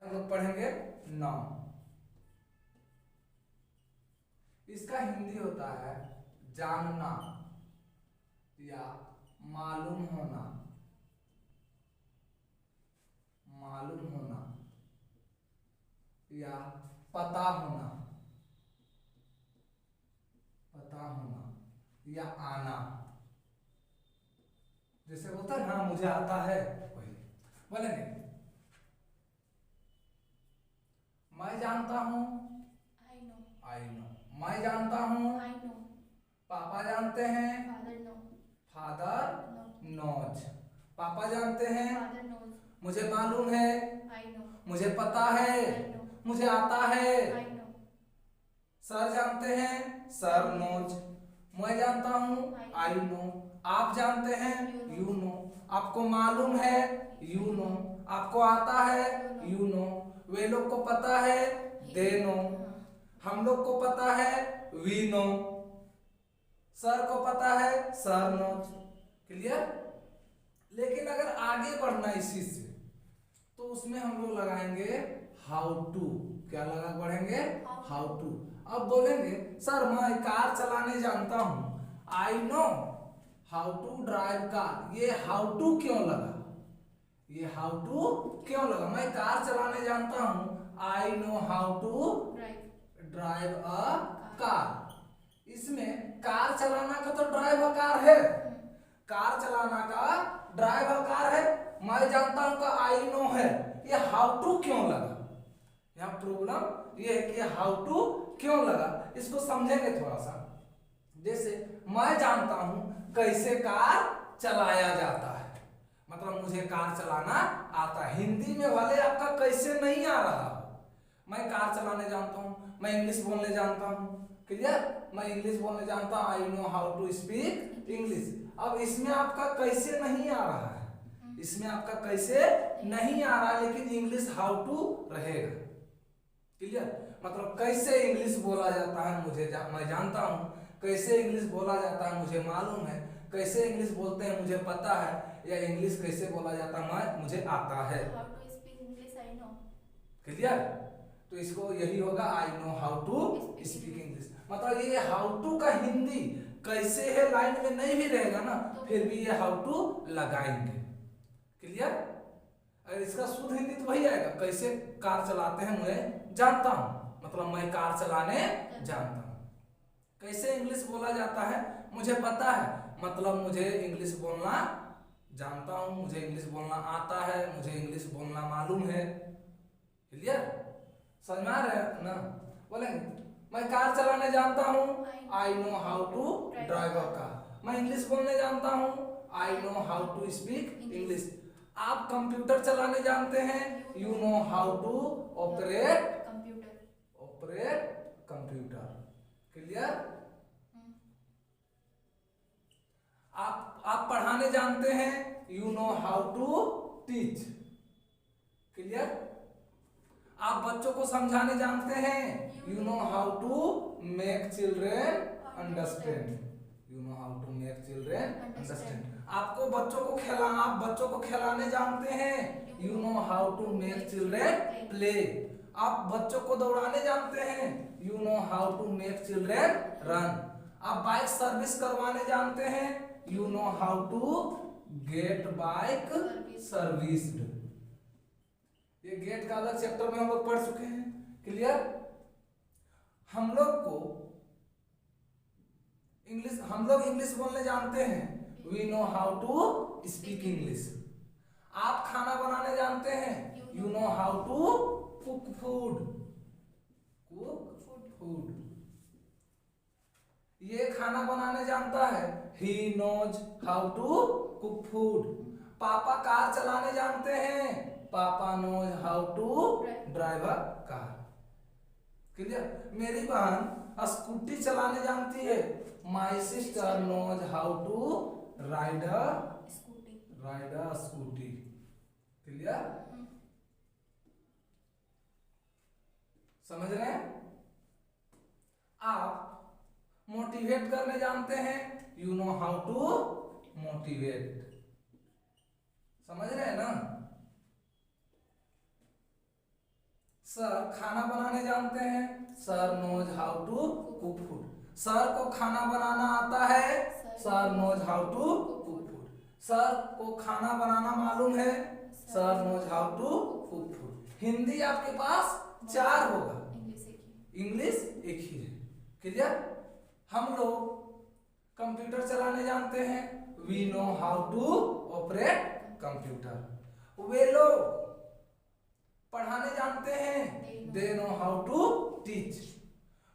हम लोग पढ़ेंगे नाउन। इसका हिंदी होता है जानना या मालूम होना, मालूम होना या पता होना, पता होना या आना। जैसे बोलता है ना मुझे आता है, वही बोलेंगे मैं जानता हूँ, I know. I know. मैं जानता हूँ, I know. पापा जानते हैं, Father know. Father No. Knows. पापा जानते हैं, Father knows. मुझे मालूम है, I know. मुझे पता है, I know. मुझे आता है। I know. सर जानते हैं, सर नोज। मैं जानता हूँ, आई नो। आप जानते हैं, यू नो। आपको मालूम है, यू नो। आपको आता है, यू नो। वे लोग को पता है, दे नो। हम लोग को पता है, वी नो। सर को पता है, सर नोज। क्लियर? लेकिन अगर आगे बढ़ना इसी से तो उसमें हम लोग लगाएंगे हाउ टू। क्या लगा बढ़ेंगे? How to. अब बोलेंगे सर मैं कार चलाने जानता हूं, I know how to drive car. ये हाउ टू क्यों लगा? ये हाउ टू क्यों लगा? मैं कार चलाने जानता हूं, I know how to Drive. Drive a car. इसमें कार चलाना का तो ड्राइव अ कार है, कार चलाना का ड्राइव अ कार है। मैं जानता हूं का आई नो है। ये हाउ टू क्यों लगा? यहाँ प्रॉब्लम ये है कि हाउ टू क्यों लगा, इसको समझेंगे थोड़ा सा। जैसे मैं जानता हूं कैसे कार चलाया जाता है, मतलब मुझे कार चलाना आता है। हिंदी में भले आपका कैसे नहीं आ रहा हो, मैं कार चलाने जानता हूं, मैं इंग्लिश बोलने जानता हूं। क्लियर? मैं इंग्लिश बोलने जानता हूं, I know how to speak English. अब इसमें आपका कैसे नहीं आ रहा है, इसमें आपका कैसे नहीं आ रहा, लेकिन इंग्लिश हाउ टू रहेगा। क्लियर? मतलब कैसे इंग्लिश बोला जाता है मैं जानता हूं, कैसे इंग्लिश बोला जाता है मुझे मालूम है, कैसे इंग्लिश बोलते हैं मुझे पता है, या इंग्लिश कैसे बोला जाता है मुझे आता है। How to speak English? I know. Clear? तो इसको यही होगा I know how to speak English. मतलब ये हाउ टू का हिंदी कैसे है लाइन में नहीं भी रहेगा ना, फिर भी ये हाउ टू लगाएंगे। क्लियर? अगर इसका शुद्ध हिंदी तो वही आएगा, कैसे कार चलाते हैं मैं जानता हूं, मतलब मैं कार चलाने जानता हूं। कैसे इंग्लिश बोला जाता है मुझे पता है, मतलब मुझे इंग्लिश बोलना जानता हूं, मुझे इंग्लिश बोलना आता है, मुझे इंग्लिश बोलना मालूम है। क्लियर? समझ में आ रहा है ना? बोलेंगे मैं कार चलाने जानता हूं, I know how to drive a car. मैं इंग्लिश बोलने जानता हूं, I know how to speak English. आप कंप्यूटर चलाने जानते हैं, you know how to operate computer. Clear? आप पढ़ाने जानते हैं, you know how to teach. Clear? आप बच्चों को समझाने जानते हैं, you know how to make children understand. You know how to make children understand. आप बच्चों को खिलाने जानते हैं, you know how to make children play. आप बच्चों को दौड़ाने जानते हैं, you know how to make children run. आप बाइक सर्विस करवाने जानते हैं, you know how to get bike serviced. ये गेट का अलग चैप्टर में हम लोग पढ़ चुके हैं। क्लियर? हम लोग इंग्लिश बोलने जानते हैं, we know how to speak English. आप खाना बनाने जानते हैं, you know how to cook food. ये खाना बनाने जानता है, he knows how to cook food. पापा कार चलाने जानते हैं, पापा knows how to drive a car. Clear? मेरी बहन स्कूटी चलाने जानती है, my sister knows how to ride a scooty. Clear? समझ रहे हैं? आप मोटिवेट करने जानते हैं, you know how to motivate. समझ रहे हैं ना? सर खाना बनाने जानते हैं, sir knows how to cook food. Sir को खाना बनाना आता है, sir knows how to cook food. Sir को खाना बनाना मालूम है, sir knows how to cook food. Hindi आपके पास 4 होगा, इंग्लिश एक ही है। क्लियर? हम लोग कंप्यूटर चलाने जानते हैं, we know how to operate computer. वे लोग पढ़ाने जानते हैं, they know how to teach.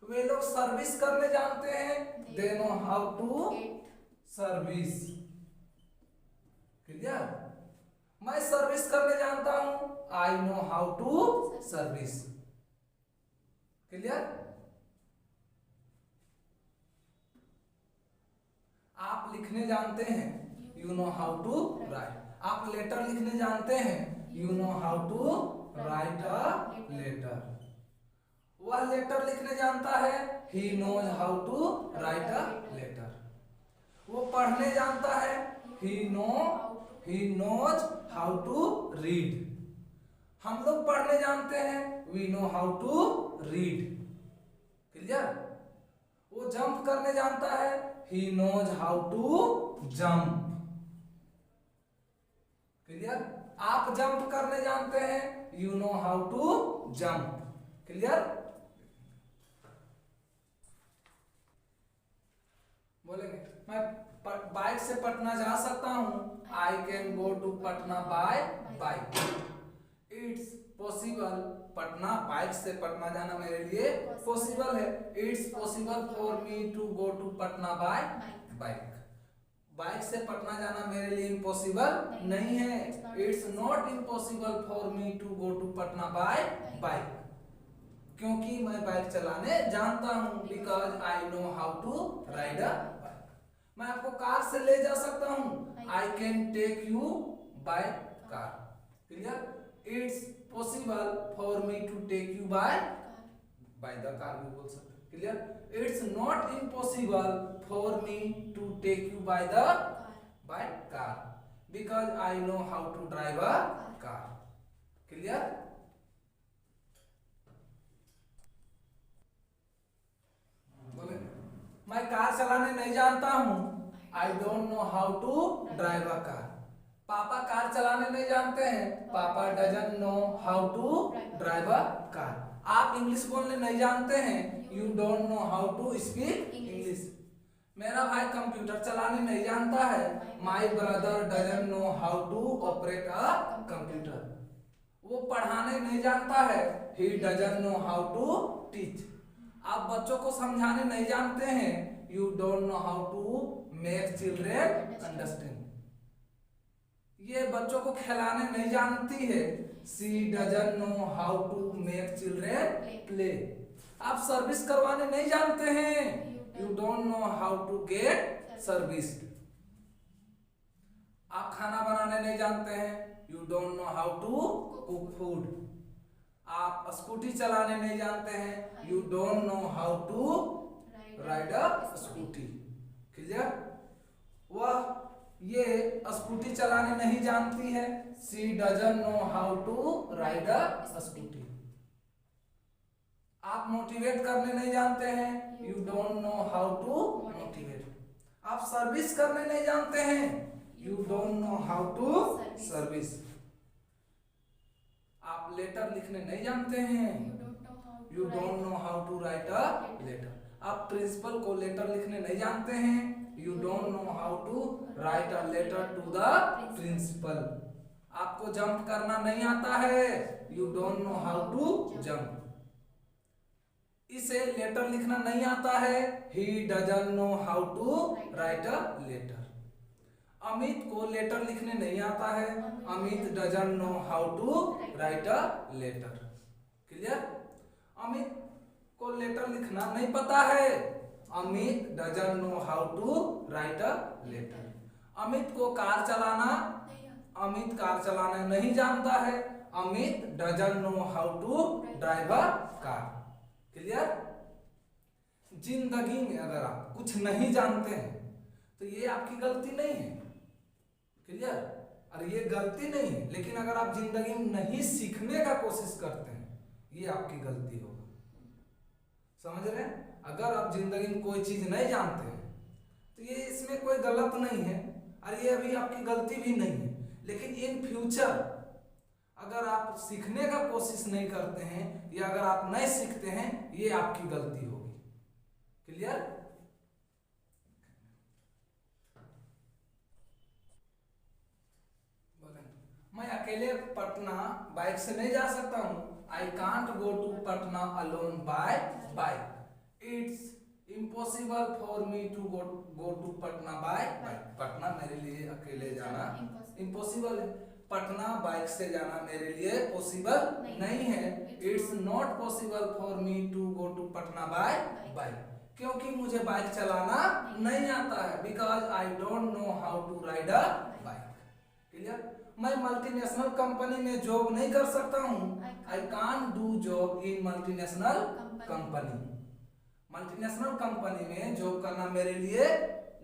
वे लोग सर्विस करने जानते हैं, they know how to service. Clear? मैं सर्विस करने जानता हूं, I know how to service. Clear? आप लिखने जानते हैं, you know how to write. आप लेटर लिखने जानते हैं, you know how to write a letter. वह लेटर लिखने जानता है, he knows how to write a letter. वो पढ़ने जानता है, he knows how to read. हम लोग पढ़ने जानते हैं, we know how to read. Clear? वो जंप करने जानता है, he knows how to jump. Clear? आप जंप करने जानते हैं, you know how to jump. Clear? बोलेंगे मैं बाइक से पटना जा सकता हूं, I can go to Patna by bike. It's possible, Patna bike से पटना जाना मेरे लिए पॉसिबल है। It's possible for me to go to Patna by bike. Bike से पटना जाना मेरे लिए इम्पॉसिबल नहीं है। It's not impossible for me to go to Patna by bike, क्योंकि मैं बाइक चलाने जानता हूं, because I know how to ride a bike. मैं आपको कार से ले जा सकता हूं, I can take you by car. Clear? It's possible for me to take you bye the car भी बोल सकते हैं। Clear? It's not impossible for me to take you by car, because I know how to drive a car. Clear? बोले मैं car चलाने नहीं जानता हूं, I don't know how to drive a car. पापा कार चलाने नहीं जानते हैं, पापा doesn't know how to drive a car. आप इंग्लिश बोलने नहीं जानते हैं, you don't know how to speak English. मेरा भाई कंप्यूटर चलाने नहीं जानता है, my brother doesn't know how to operate a computer. वो पढ़ाने नहीं जानता है, he doesn't know how to teach. आप बच्चों को समझाने नहीं जानते हैं, you don't know how to make children understand. ये बच्चों को खिलाने नहीं जानती है, she doesn't know how to make children play. आप सर्विस करवाने नहीं जानते हैं, you don't know how to get service. आप खाना बनाने नहीं जानते हैं, you don't know how to cook food. आप स्कूटी चलाने नहीं जानते हैं, you don't know how to ride a scooty. Clear? वह ये स्कूटी चलाने नहीं जानती है, she doesn't know how to ride a scooty. आप मोटिवेट करने नहीं जानते हैं, you don't know how to motivate. आप सर्विस करने नहीं जानते हैं, you don't know how to service. आप लेटर लिखने नहीं जानते हैं, you don't know how to write a letter. आप प्रिंसिपल को लेटर लिखने नहीं जानते हैं, you don't know how to write a letter to the principal. आपको जंप करना नहीं आता है, you don't know how to jump. इसे लेटर लिखना नहीं आता है, he doesn't know how to write a letter. Amit को लेटर लिखने नहीं आता है, Amit doesn't know how to write a letter. Clear? Amit को लेटर लिखना नहीं पता है, Amit doesn't know how to write a letter. Amit को कार चलाना, अमित कार चलाना नहीं जानता है, Amit doesn't know how to drive a car. Clear? जिंदगी में अगर आप कुछ नहीं जानते हैं तो ये आपकी गलती नहीं है। क्लियर? और ये गलती नहीं है, लेकिन अगर आप जिंदगी में नहीं सीखने का कोशिश करते हैं ये आपकी गलती होगी। समझ रहे हैं? अगर आप जिंदगी में कोई चीज नहीं जानते हैं तो ये इसमें कोई गलत नहीं है और ये अभी आपकी गलती भी नहीं है, लेकिन इन फ्यूचर अगर आप सीखने का कोशिश नहीं करते हैं या अगर आप नहीं सीखते हैं, ये आपकी गलती होगी। क्लियर? मैं अकेले पटना बाइक से नहीं जा सकता हूँ। I can't go to Patna alone by bike. It's impossible for me to go to Patna by bike. Patna मेरे लिए अकेले जाना इम्पॉसिबल है। पटना बाइक से जाना मेरे लिए पॉसिबल नहीं है। It's not possible for me to go to Patna by bike, क्योंकि मुझे बाइक चलाना नहीं आता है। Because I don't know how to ride a bike. Clear? मैं मल्टीनेशनल कंपनी में जॉब नहीं कर सकता हूँ। I can't do job in multinational company. Multinational company में जॉब करना मेरे लिए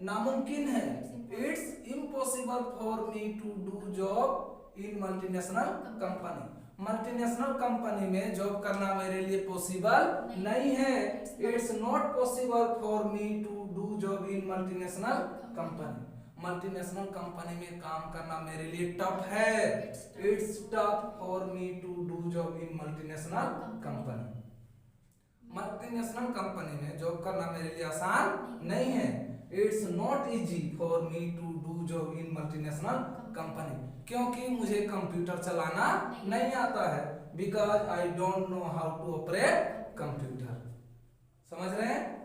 नामुमकिन है। It's impossible for me to do job in multinational company. Multinational company में जॉब करना मेरे लिए पॉसिबल नहीं है। It's not possible for me to do job in multinational company. Multinational company में काम करना मेरे लिए टफ है। It's tough for me to do job in multinational company. Multinational company में जॉब करना मेरे लिए आसान नहीं है। It's not easy for me to do job in multinational company, क्योंकि मुझे कंप्यूटर चलाना नहीं आता है। Because I don't know how to operate computer. समझ रहे हैं?